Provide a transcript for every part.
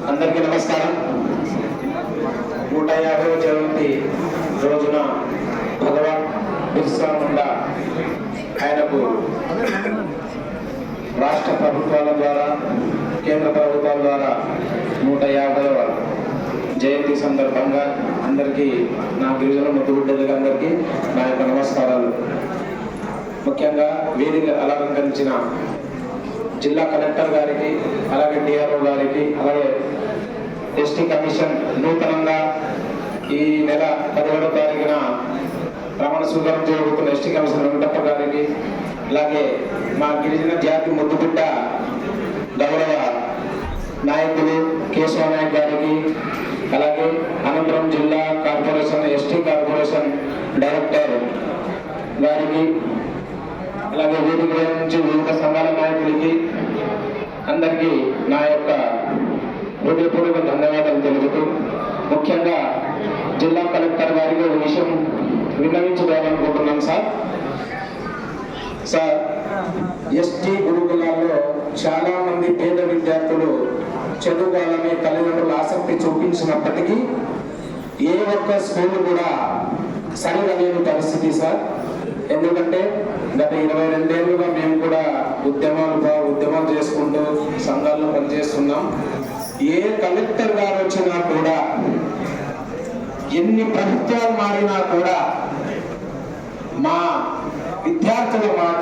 అందరికీ నమస్కారం. 150వ జయంతి రోజున భగవాన్ బిర్సా ముండా ఆయనకు రాష్ట్ర ప్రభుత్వాల ద్వారా కేంద్ర ప్రభుత్వాల ద్వారా 150వ జయంతి సందర్భంగా అందరికీ నా గిరిజన ముద్దుబిడ్డలకి అందరికీ నా యొక్క నమస్కారాలు. ముఖ్యంగా వేదిక అలంకరించిన జిల్లా కలెక్టర్ గారికి, అలాగే డిఆర్ఓ గారికి, అలాగే ఎస్టీ కమిషన్ నూతనంగా ఈ నెల 17వ తారీఖున ప్రమాణ స్వీకారం చేయబోతున్న ఎస్టీ కమిషన్ వెంకటప్ప గారికి, అలాగే మా గిరిజన జాతి ముద్దుబిడ్డ గౌరవ నాయకులు కేశవ నాయక్ గారికి, అలాగే అనంతపురం జిల్లా కార్పొరేషన్ ఎస్టీ కార్పొరేషన్ డైరెక్టర్ గారికి, అలాగే వేదిక నుంచి వివిధ సంఘాల నాయకులకి అందరికీ నా యొక్క హృదయపూర్వక ధన్యవాదాలు తెలుపుతూ, ముఖ్యంగా జిల్లా కలెక్టర్ గారికి ఒక విషయం విన్నవించుకోవాలనుకుంటున్నాం సార్. ఎస్టీ గురుకులాల్లో చాలా మంది పేద విద్యార్థులు చదువుకోవాలని తల్లిదండ్రులు ఆసక్తి చూపించినప్పటికీ ఏ ఒక్క స్కూల్ కూడా సరిగా లేని పరిస్థితి సార్. ఎందుకంటే గత 22 ఏళ్ళుగా మేము కూడా ఉద్యమాలు చేసుకుంటూ సంఘాల్లో పనిచేస్తున్నాం. ఏ కలెక్టర్ గారు వచ్చినా కూడా, ఎన్ని ప్రభుత్వాలు మారినా కూడా మా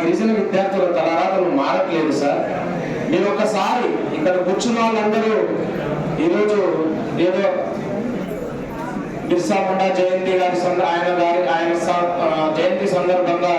గిరిజన విద్యార్థుల తలరాతలు మారట్లేదు సార్. మేము ఒకసారి ఇక్కడ కూర్చున్న వాళ్ళందరూ ఈరోజు ఏదో బిర్సా ముండా జయంతి గారి ఆయన జయంతి సందర్భంగా